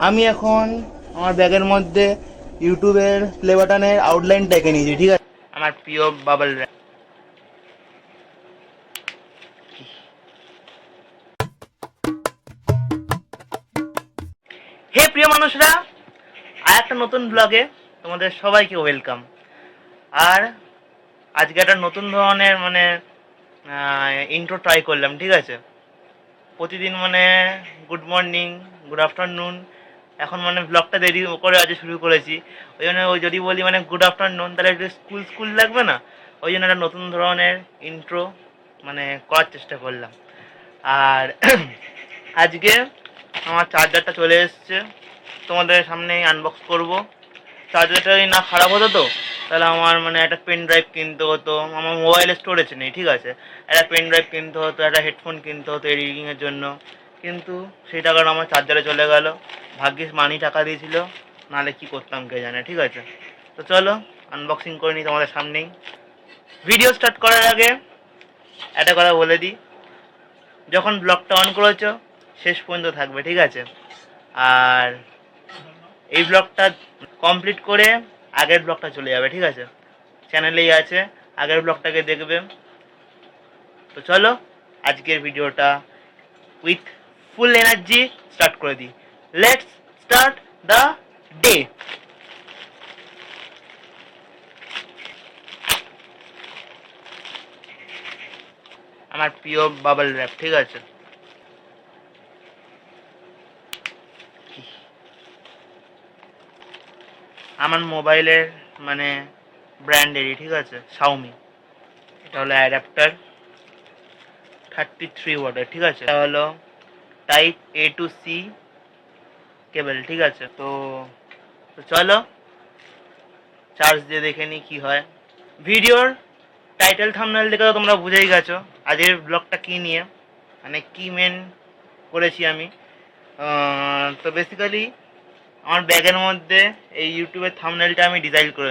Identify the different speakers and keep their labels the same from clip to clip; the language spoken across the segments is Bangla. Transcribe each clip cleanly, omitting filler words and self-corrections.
Speaker 1: আমি এখন আমার ব্যাগের মধ্যে ইউটিউবের প্লে বাটনের আউটলাইনটা এঁকে নিয়েছি, ঠিক আছে। আমার প্রিয় বাবল র্যাপ। হে প্রিয় মানুষরা, আর একটা নতুন ব্লগে তোমাদের সবাইকে ওয়েলকাম। আর আজকে একটা নতুন ধরনের ইন্ট্রো ট্রাই করলাম, ঠিক আছে। প্রতিদিন গুড মর্নিং, গুড আফটারনুন, এখন ব্লগটা দেরি করে আজ শুরু করেছি। ওই জন্য যদি বলি গুড আফটারনুন, তাহলে একটু স্কুল স্কুল লাগবে না। ওই জন্য একটা নতুন ধরনের ইন্ট্রো করার চেষ্টা করলাম। আর আজকে আমার চার্জারটা চলে এসছে, তোমাদের সামনে আনবক্স করব। চার্জারটা যদি না খারাপ হতো তো তাহলে আমার একটা পেন ড্রাইভ কিনতে হতো। আমার মোবাইলে স্টোরেজ নেই, ঠিক আছে। একটা পেন ড্রাইভ কিনতে হতো, একটা হেডফোন কিনতে হতো এডিটিংয়ের জন্য, কিন্তু সেই টাকাটা আমার চার্জারে চলে গেল। ভাগ্যিস মানি টাকা দিয়েছিল, নাহলে কি করতাম কে জানে, ঠিক আছে। তো চলো আনবক্সিং করে নিই তোমাদের সামনেই। ভিডিও স্টার্ট করার আগে একটা কথা বলে দিই, যখন ব্লগটা অন করেছো শেষ পর্যন্ত থাকবে, ঠিক আছে। আর এই ব্লগটা কমপ্লিট করে আগের ব্লগটা চলে যাবে, ঠিক আছে। চ্যানেলেই আছে, আগের ব্লগটাকে দেখবে। তো চলো আজকের ভিডিওটা উইথ ফুল এনার্জি স্টার্ট করে দিই। Let's start the day. আমার প্রিয় বাবল র্যাপ, ঠিক আছে। আমার মোবাইলের ব্র্যান্ডেরই, ঠিক আছে, শাওমি। এটা হলো অ্যাডাপ্টার 33 ওয়াটের, ঠিক আছে। এটা হলো টাইপ A to C কেবল, ঠিক আছে। তো চলো চার্জ দিয়ে দেখে নিই কি হয়। ভিডিওর টাইটেল থাম্বনেল দেখে তো তোমরা বুঝেই গেছো আজকের ব্লগটা কী নিয়ে, কি মেন করেছি আমি। তো বেসিক্যালি আমার ব্যাগের মধ্যে এই ইউটিউবের থাম্বনেলটা আমি ডিজাইন করে,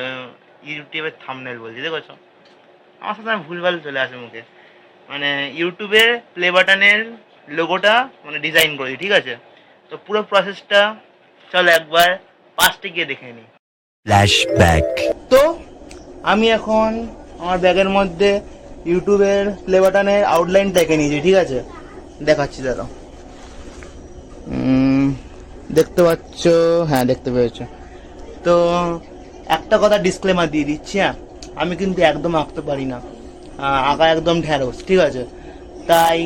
Speaker 1: ইউটিউবের থাম্বনেল বলছি, দেখেছো আমার সাথে ভুলভাল চলে আসে মুখে। ইউটিউবের প্লে বাটনের লোগোটা ডিজাইন করেছি, ঠিক আছে। তো পুরো প্রসেসটা চলো একবার পাস্টে গিয়ে দেখে নিই। ফ্ল্যাশব্যাক। তো আমি এখন আমার ব্যাগের মধ্যে ইউটিউবের প্লে বাটনের আউটলাইনটা এঁকে নিয়েছি, ঠিক আছে। দেখাচ্ছি দাদা, দেখতে পাচ্ছ? হ্যাঁ দেখতে পেয়েছো। তো একটা কথা ডিসক্লেমার দিয়ে দিচ্ছি, হ্যাঁ, আমি কিন্তু একদম আঁকতে পারি না, আঁকা একদম ঢ্যাঁড়স, ঠিক আছে। তাই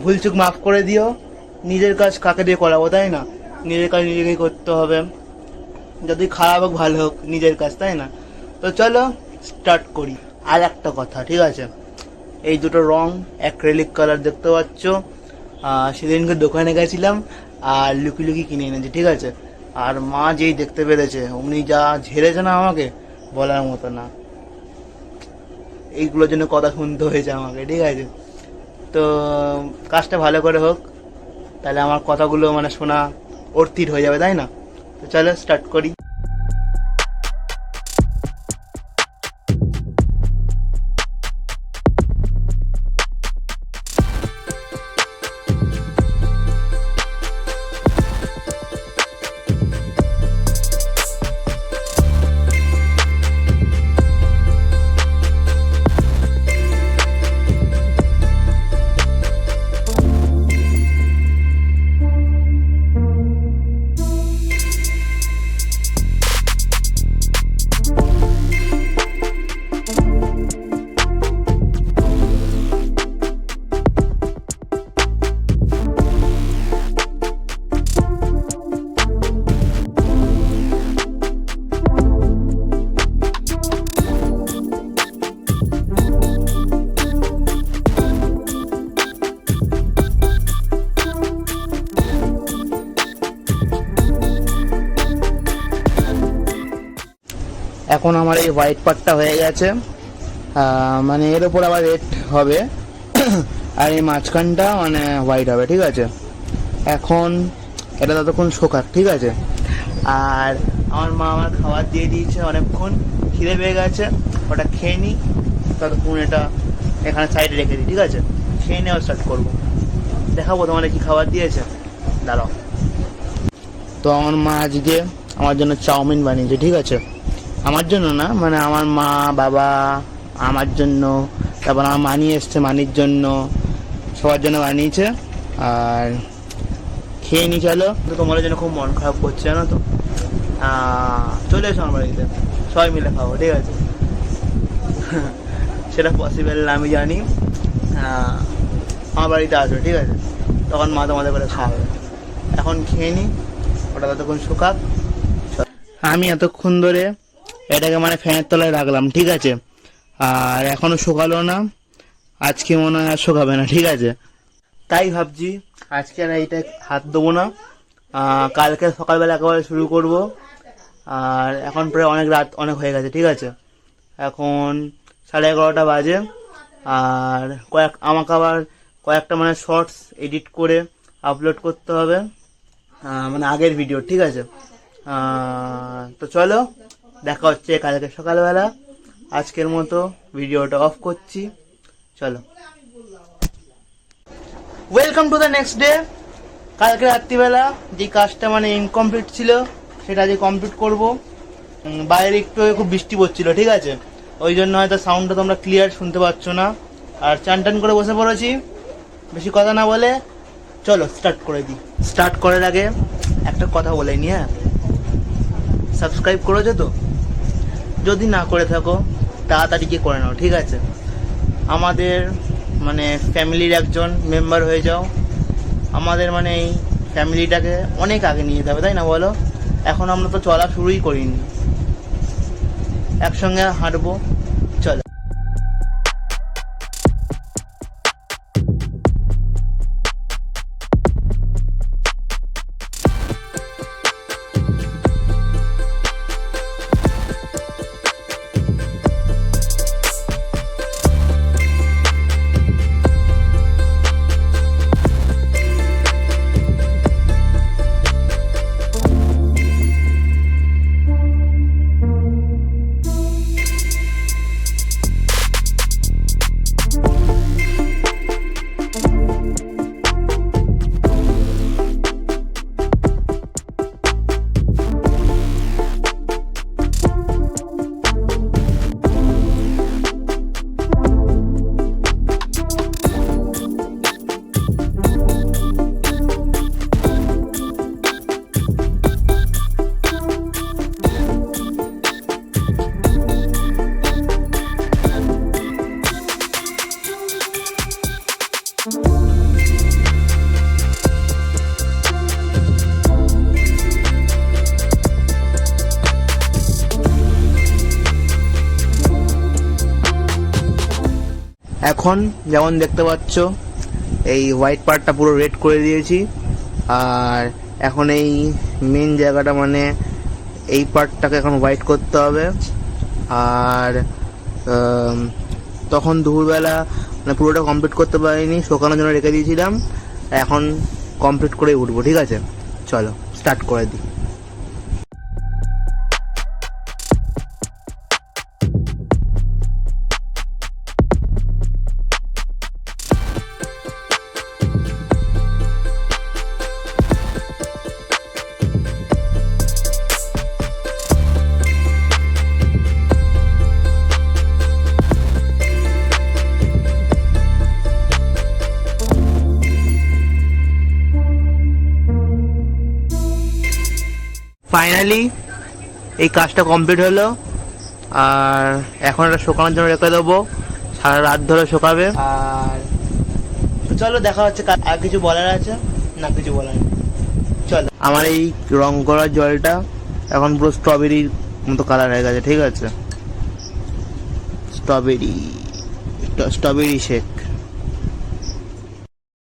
Speaker 1: ভুলচুক মাফ করে দিও। নিজের কাজ কাকে দিয়ে করাবো, তাই না? নিজের কাজ নিজেকেই করতে হবে, যদি খারাপ হোক ভালো হোক নিজের কাজ, তাই না? তো চলো স্টার্ট করি। আর একটা কথা, ঠিক আছে, এই দুটো রং অ্যাক্রিলিক কালার দেখতে পাচ্ছ, সেদিনকে দোকানে গেছিলাম আর লুকি লুকি কিনে এনেছি, ঠিক আছে। আর মা যেই দেখতে পেরেছে অমনি যা ঝেড়েছে না আমাকে, বলার মতো না। এইগুলোর জন্য কথা শুনতে হয়েছে আমাকে, ঠিক আছে। তো কাজটা ভালো করে হোক, তাহলে আমার কথাগুলো শোনা অর্থিত হয়ে যাবে, তাই না? তো চলো স্টার্ট করি। এখন আমার এই হোয়াইট পার্টটা হয়ে গেছে, এর ওপর আবার রেড হবে আর এই মাঝখানটা হোয়াইট হবে, ঠিক আছে। এখন এটা ততক্ষণ শোকাক, ঠিক আছে। আর আমার মা আমার খাবার দিয়ে দিয়েছে, অনেকক্ষণ খিদে পেয়ে গেছে, ওটা খেয়ে নিই, ততক্ষণ এটা এখানে সাইডে রেখে দিই, ঠিক আছে। খেয়ে নেওয়া স্টার্ট করবো, দেখাবো তোমাদের কি খাবার দিয়েছে, দাঁড়াও। তো আমার মা আজকে আমার জন্য চাউমিন বানিয়েছে, ঠিক আছে। আমার জন্য না, মানে আমার মা বাবা আমার জন্য, তারপর আমার মানি এসছে, মানির জন্য, সবার জন্য বানিয়েছে। আর খেয়ে নি চলো। তো তোমাদের জন্য খুব মন খারাপ করছে, জানো তো। চলে এসো আমার বাড়িতে, সবাই মিলে খাবো, ঠিক আছে। সেটা পসিবল না আমি জানি। আমার বাড়িতে আসবে, ঠিক আছে, তখন মা তোমাদের করে খাওয়াবে। এখন খেয়ে নি, ওটা ততক্ষণ শুকাক। আমি এতক্ষণ ধরে এটাকে মানে ফ্যানের তলায় রাখলাম, ঠিক আছে। আর এখনো শুকালো না, আজকে মনে হয় আর শুকাবে না, ঠিক আছে। তাই ভাবছি আজকে আর এইটা হাত দেবো না, কালকে সকালবেলা একেবারে শুরু করব। আর এখন প্রায় অনেক রাত অনেক হয়ে গেছে, ঠিক আছে। এখন 11:30 বাজে। আর আমাকে আবার কয়েকটা মানে শর্টস এডিট করে আপলোড করতে হবে, মানে আগের ভিডিও, ঠিক আছে। তো চলো, দেখা হচ্ছে কালকে সকালবেলা। আজকের মতো ভিডিওটা অফ করছি, চলো। Welcome to the next day. কালকে রাত্রিবেলা যে কাজটা মানে ইনকমপ্লিট ছিল সেটা আজকে কমপ্লিট করব। বাইরে একটু খুব বৃষ্টি পড়ছিল, ঠিক আছে, ওই জন্য হয়তো সাউন্ডটা তোমরা ক্লিয়ার শুনতে পাচ্ছ না। আর চান টান করে বসে পড়েছি, বেশি কথা না বলে চলো স্টার্ট করে দিই। স্টার্ট করার আগে একটা কথা বলে নি, হ্যাঁ, সাবস্ক্রাইব করেছো তো? যদি না করে থাকো তাড়াতাড়ি গিয়ে করে নাও, ঠিক আছে। আমাদের মানে ফ্যামিলির একজন মেম্বার হয়ে যাও। আমাদের মানে এই ফ্যামিলিটাকে অনেক আগে নিয়ে যেতে হবে, তাই না বলো? এখন আমরা তো চলা শুরুই করিনি, একসঙ্গে হাঁটবো, চলো। এখন যেমন দেখতে পাচ্ছ এই হোয়াইট পার্টটা পুরো রেড করে দিয়েছি। আর এখন এই মেন জায়গাটা মানে এই পার্টটাকে এখন হোয়াইট করতে হবে। আর তখন দুপুরবেলা মানে পুরোটা কমপ্লিট করতে পারিনি, শুকানোর জন্য রেখে দিয়েছিলাম। এখন কমপ্লিট করে উঠবো, ঠিক আছে, চলো স্টার্ট করে দিই। ফাইনালি এই কাজটা কমপ্লিট হলো। আর এখন এটা শুকানোর জন্য রেখে দেবো, সারা রাত ধরে শুকাবে। আর চলো দেখা হচ্ছে। আর কিছু বলার আছে না? কিছু বলার নেই, চলো। আমার এই রং করার জলটা এখন পুরো স্ট্রবেরির মতো কালার হয়ে গেছে, ঠিক আছে। Strawberry shake.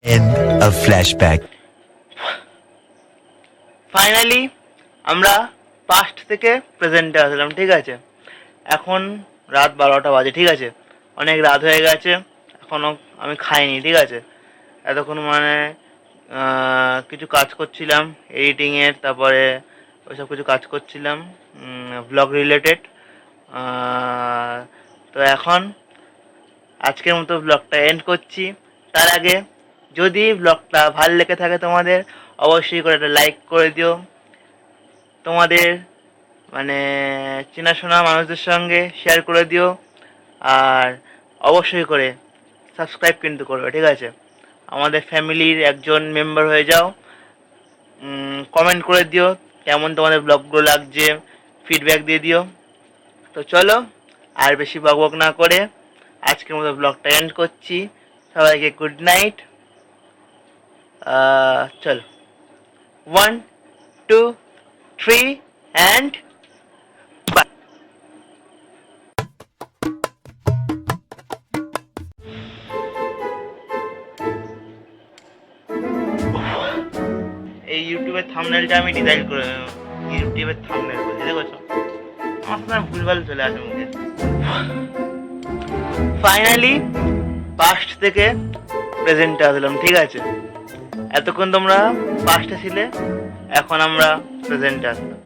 Speaker 2: End of flashback.
Speaker 1: Finally আমরা পাস্ট থেকে প্রেজেন্টে আসলাম, ঠিক আছে। এখন রাত 12টা বাজে, ঠিক আছে, অনেক রাত হয়ে গেছে। এখনও আমি খাইনি, ঠিক আছে। এতক্ষণ মানে কিছু কাজ করছিলাম এডিটিংয়ের, তারপরে ওইসব কিছু কাজ করছিলাম ব্লগ রিলেটেড। তো এখন আজকের মতো ব্লগটা এন্ড করছি। তার আগে যদি ব্লগটা ভালো লেগে থাকে তোমাদের, অবশ্যই করে একটা লাইক করে দিও তোমাদের মানে চেনাশোনা মানুষদের সঙ্গে শেয়ার করে দিও, আর অবশ্যই করে সাবস্ক্রাইব কিন্তু করবে, ঠিক আছে? আমাদের ফ্যামিলির একজন মেম্বার হয়ে যাও। কমেন্ট করে দিও কেমন তোমাদের ব্লগগুলো লাগছে, ফিডব্যাক দিয়ে দিও। তো চলো আর বেশি বকবক না করে আজকের মতো ব্লগটা এন্ড করছি। সবাইকে গুড নাইট। চলো 1 2 3 অ্যান্ড বাই। এই ইউটিউবের থাম্বনেলটা আমি ডিজাইন করে, ইউটিউবের থাম্বনেল বলছি, দেখেছো আমার সাথে ভুলভাল চলে আসে মুখে। ফাইনালি পাস্ট থেকে প্রেজেন্টে আসলাম, ঠিক আছে? এতক্ষণ তোমরা পাস্টে ছিলে, এখন আমরা প্রেজেন্টে আসলাম।